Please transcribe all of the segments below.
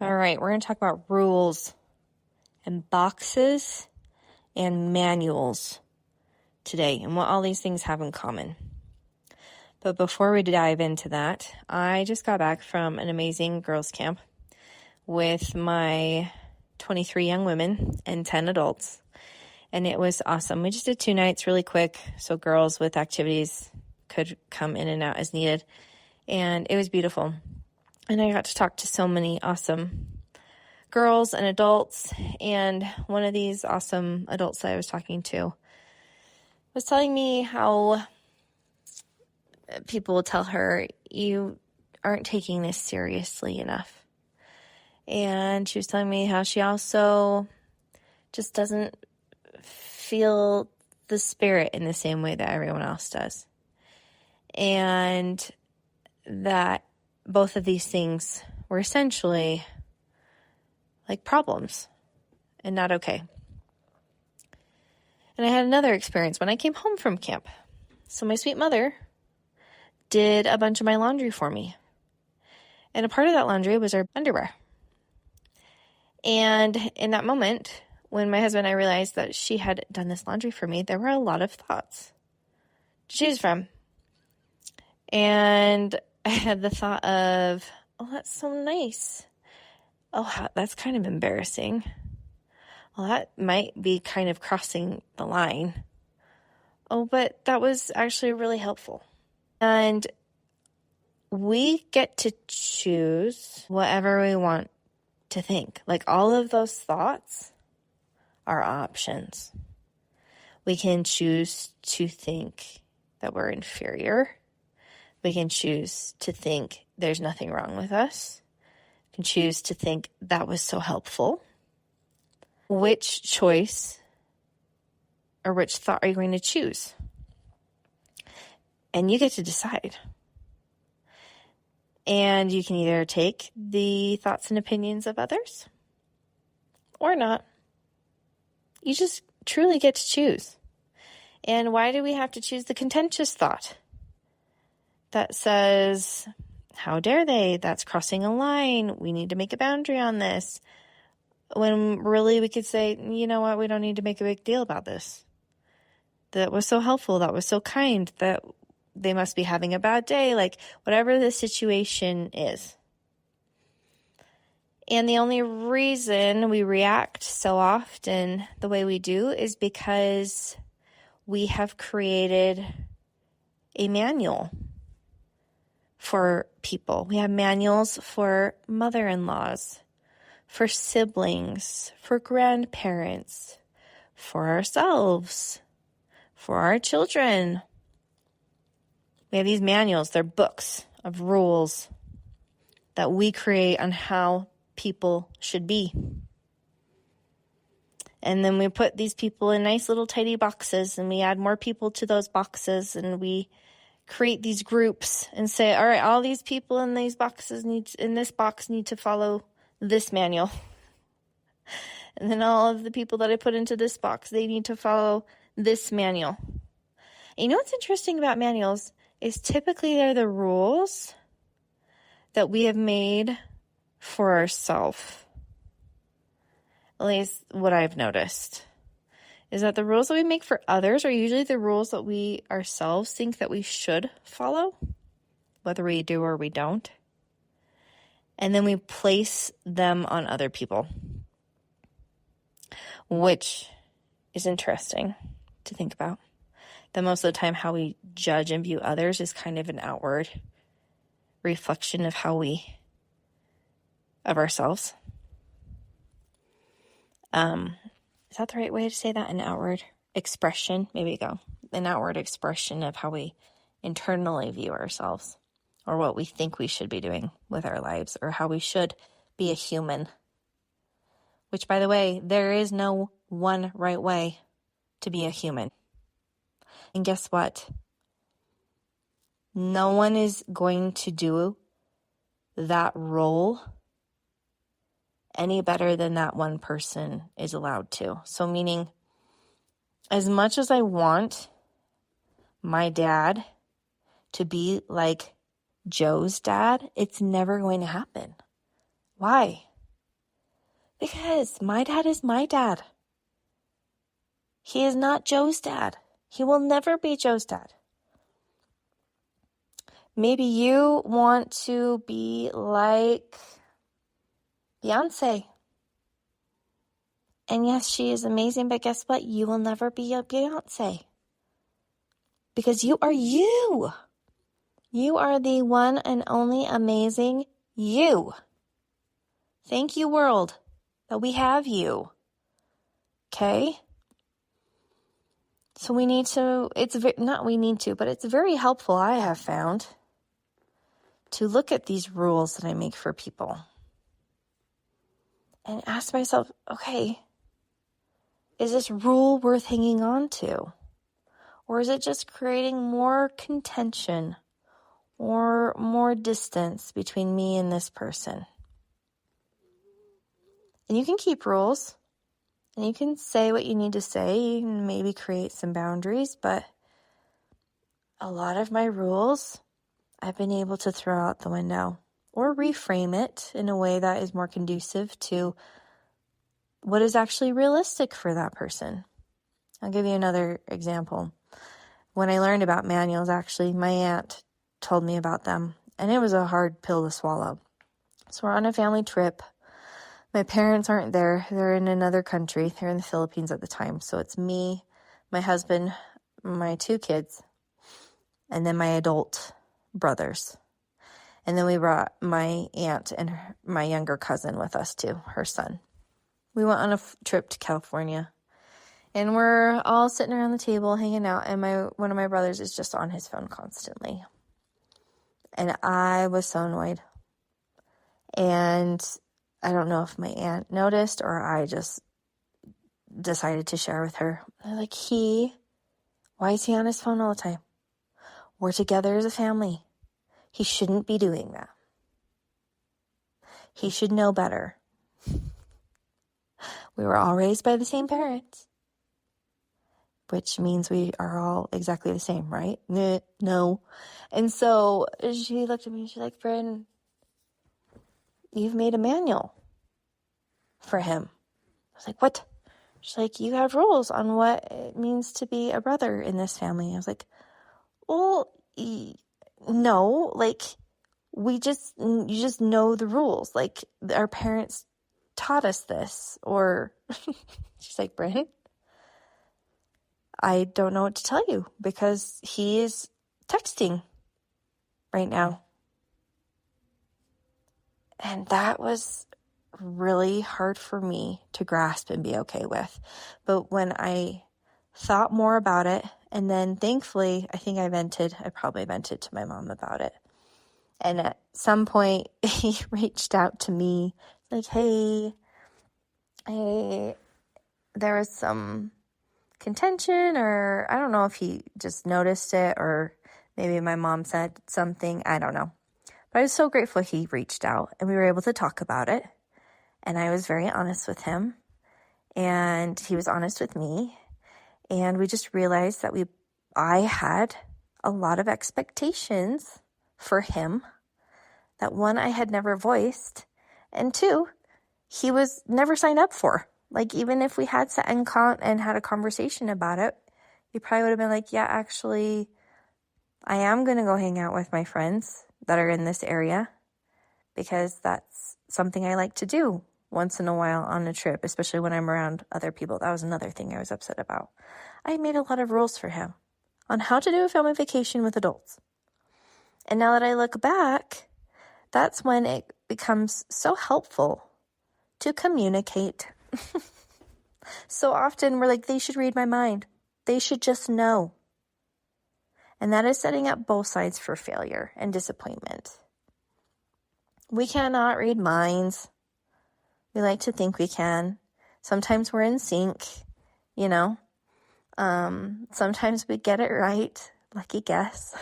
All right, we're going to talk about rules and boxes and manuals today and what all these things have in common. But before we dive into that, I just got back from an amazing girls' camp with my 23 young women and 10 adults. And it was awesome. We just did 2 nights really quick, so girls with activities could come in and out as needed. And it was beautiful. And I got to talk to so many awesome girls and adults. And one of these awesome adults that I was talking to was telling me how people will tell her, you aren't taking this seriously enough. And she was telling me how she also just doesn't feel the spirit in the same way that everyone else does. And that both of these things were essentially like problems and not okay. And I had another experience when I came home from camp. So my sweet mother did a bunch of my laundry for me. And a part of that laundry was our underwear. And in that moment, when my husband and I realized that she had done this laundry for me, there were a lot of thoughts to choose from. And I had the thought of, oh, that's so nice. Oh, that's kind of embarrassing. Well, that might be kind of crossing the line. Oh, but that was actually really helpful. And we get to choose whatever we want to think. Like all of those thoughts are options. We can choose to think that we're inferior. We can choose to think there's nothing wrong with us. We can choose to think that was so helpful. Which choice or which thought are you going to choose? And you get to decide. And you can either take the thoughts and opinions of others or not. You just truly get to choose. And why do we have to choose the contentious thought that says, how dare they? That's crossing a line. We need to make a boundary on this. When really we could say, you know what? We don't need to make a big deal about this. That was so helpful. That was so kind. That they must be having a bad day. Like whatever the situation is. And the only reason we react so often the way we do is because we have created a manual for people. We have manuals for mother-in-laws, for siblings, for grandparents, for ourselves, for our children. We have these manuals. They're books of rules that we create on how people should be. And then we put these people in nice little tidy boxes, and we add more people to those boxes, and we create these groups and say, all right, all these people in these boxes in this box need to follow this manual. And then all of the people that I put into this box, they need to follow this manual. And you know what's interesting about manuals is typically they're the rules that we have made for ourselves. At least what I've noticed is that the rules that we make for others are usually the rules that we ourselves think that we should follow, whether we do or we don't. And then we place them on other people, which is interesting to think about. That most of the time how we judge and view others is kind of an outward reflection of of ourselves. Is that the right way to say that? An outward expression? Maybe go. An outward expression of how we internally view ourselves, or what we think we should be doing with our lives, or how we should be a human. Which, by the way, there is no one right way to be a human. And guess what? No one is going to do that role any better than that one person is allowed to. So meaning, as much as I want my dad to be like Joe's dad, it's never going to happen. Why? Because my dad is my dad. He is not Joe's dad. He will never be Joe's dad. Maybe you want to be like Beyonce. And yes, she is amazing, but guess what? You will never be a Beyonce. Because you are you. You are the one and only amazing you. Thank you, world, that we have you. Okay? So we need to, but it's very helpful, I have found, to look at these rules that I make for people and ask myself, okay, is this rule worth hanging on to? Or is it just creating more contention or more distance between me and this person? And you can keep rules and you can say what you need to say and maybe create some boundaries, but a lot of my rules I've been able to throw out the window or reframe it in a way that is more conducive to what is actually realistic for that person. I'll give you another example. When I learned about manuals, actually, my aunt told me about them, and it was a hard pill to swallow. So we're on a family trip. My parents aren't there. They're in another country. They're in the Philippines at the time. So it's me, my husband, my 2 kids, and then my adult brothers. And then we brought my aunt and my younger cousin with us too, her son. We went on a trip to California. And we're all sitting around the table hanging out, and one of my brothers is just on his phone constantly. And I was so annoyed. And I don't know if my aunt noticed or I just decided to share with her. I'm like, why is he on his phone all the time? We're together as a family. He shouldn't be doing that. He should know better. We were all raised by the same parents, which means we are all exactly the same, right? No. And so she looked at me and she's like, Brynne, you've made a manual for him. I was like, what? She's like, you have rules on what it means to be a brother in this family. I was like, well, no, like, you just know the rules. Like, our parents taught us this. Or she's like, Brynne, I don't know what to tell you because he is texting right now. And that was really hard for me to grasp and be okay with. But when I thought more about it, and then thankfully, I think I probably vented to my mom about it. And at some point, he reached out to me like, hey, there was some contention, or I don't know if he just noticed it, or maybe my mom said something, I don't know. But I was so grateful he reached out and we were able to talk about it. And I was very honest with him, and he was honest with me. And we just realized that I had a lot of expectations for him that, 1, I had never voiced, and 2, he was never signed up for. Like, even if we had sat and had a conversation about it, he probably would have been like, yeah, actually, I am going to go hang out with my friends that are in this area because that's something I like to do once in a while on a trip, especially when I'm around other people. That was another thing I was upset about. I made a lot of rules for him on how to do a family vacation with adults. And now that I look back, that's when it becomes so helpful to communicate. So often we're like, they should read my mind. They should just know. And that is setting up both sides for failure and disappointment. We cannot read minds. We like to think we can. Sometimes we're in sync, you know. Sometimes we get it right. Lucky guess.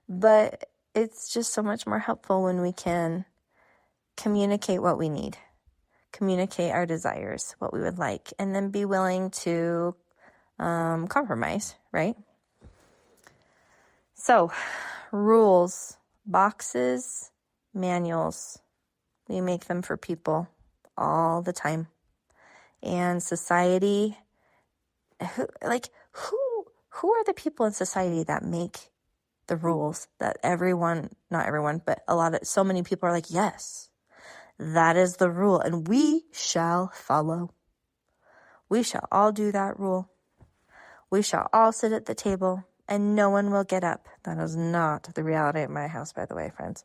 But it's just so much more helpful when we can communicate what we need, communicate our desires, what we would like, and then be willing to compromise, right? So, rules, boxes, manuals, we make them for people all the time. And society, who are the people in society that make the rules that not everyone, but so many people are like, yes, that is the rule, and we shall follow. We shall all do that rule. We shall all sit at the table, and no one will get up. That is not the reality at my house, by the way, friends.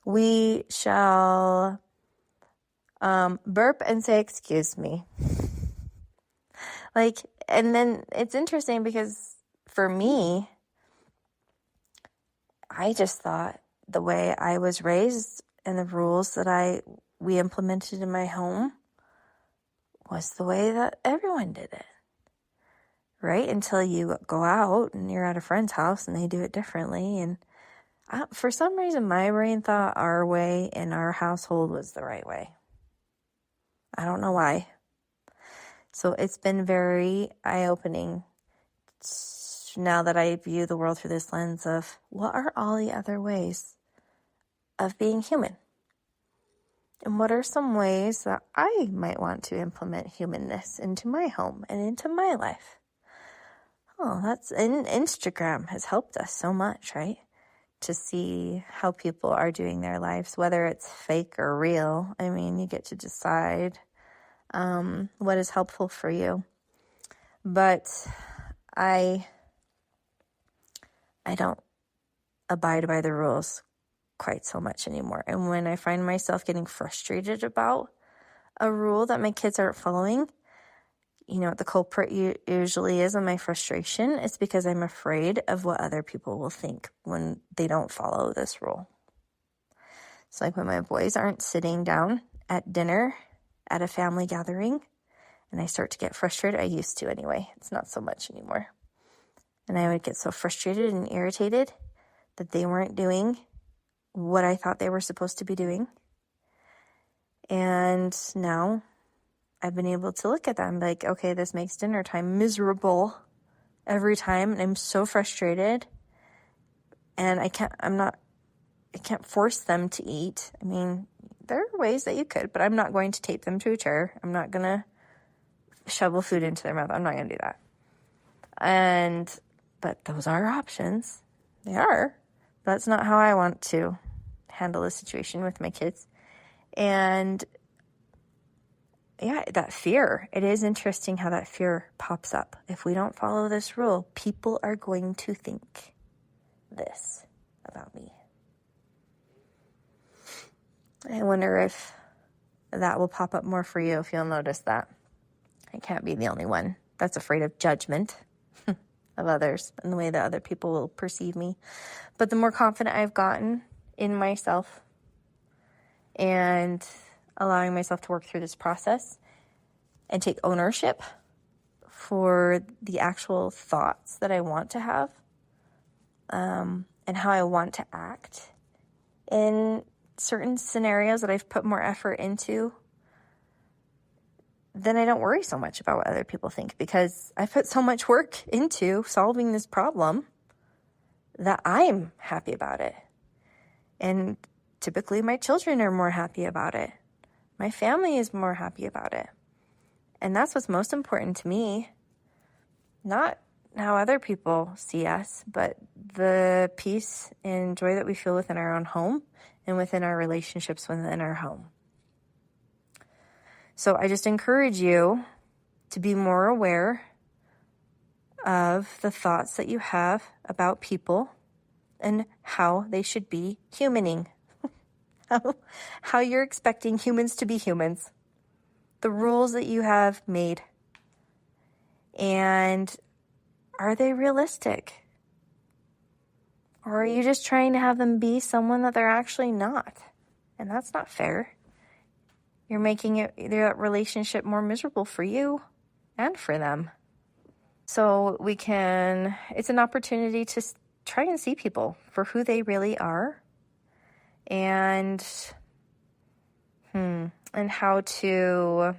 We shall burp and say, excuse me. And then it's interesting because for me, I just thought the way I was raised and the rules that we implemented in my home was the way that everyone did it, right? Until you go out and you're at a friend's house and they do it differently. And for some reason, my brain thought our way in our household was the right way. I don't know why. So it's been very eye-opening now that I view the world through this lens of what are all the other ways of being human? And what are some ways that I might want to implement humanness into my home and into my life? Instagram has helped us so much, right? To see how people are doing their lives, whether it's fake or real. I mean, you get to decide what is helpful for you. But I don't abide by the rules quite so much anymore. And when I find myself getting frustrated about a rule that my kids aren't following, you know what the culprit usually is in my frustration? It's because I'm afraid of what other people will think when they don't follow this rule. It's like when my boys aren't sitting down at dinner at a family gathering and I start to get frustrated. I used to anyway. It's not so much anymore. And I would get so frustrated and irritated that they weren't doing what I thought they were supposed to be doing. And now I've been able to look at them like, okay, this makes dinner time miserable every time. And I'm so frustrated. And I can't force them to eat. I mean, there are ways that you could, but I'm not going to tape them to a chair. I'm not going to shovel food into their mouth. I'm not going to do that. But those are options. They are. That's not how I want to handle the situation with my kids. And yeah, that fear, it is interesting how that fear pops up. If we don't follow this rule, people are going to think this about me. I wonder if that will pop up more for you, if you'll notice that. I can't be the only one that's afraid of judgment of others and the way that other people will perceive me. But the more confident I've gotten in myself and allowing myself to work through this process and take ownership for the actual thoughts that I want to have, and how I want to act in certain scenarios that I've put more effort into, then I don't worry so much about what other people think, because I put so much work into solving this problem that I'm happy about it. And typically my children are more happy about it. My family is more happy about it. And that's what's most important to me. Not how other people see us, but the peace and joy that we feel within our own home and within our relationships within our home. So I just encourage you to be more aware of the thoughts that you have about people and how they should be humaning. How you're expecting humans to be humans. The rules that you have made. And are they realistic? Or are you just trying to have them be someone that they're actually not? And that's not fair. You're making their relationship more miserable for you and for them. So it's an opportunity to try and see people for who they really are, and how to,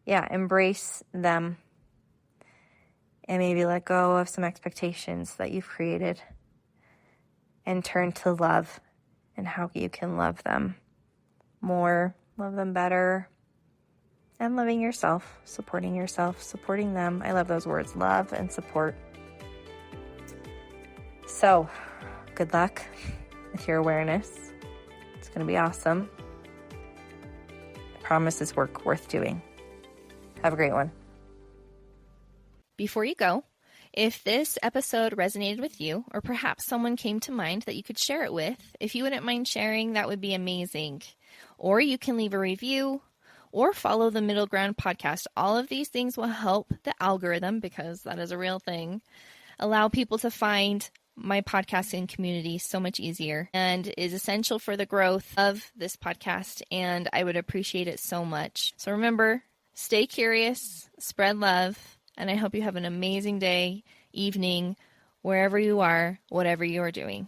embrace them and maybe let go of some expectations that you've created and turn to love and how you can love them more love them better, and loving yourself, supporting them. I love those words, love and support. So, good luck with your awareness. It's going to be awesome. I promise it's work worth doing. Have a great one. Before you go, if this episode resonated with you, or perhaps someone came to mind that you could share it with, if you wouldn't mind sharing, that would be amazing. Or you can leave a review or follow the Middle Ground podcast. All of these things will help the algorithm, because that is a real thing, allow people to find my podcasting community so much easier, and is essential for the growth of this podcast, and I would appreciate it so much. So remember, stay curious, spread love, and I hope you have an amazing day, evening, wherever you are, whatever you are doing.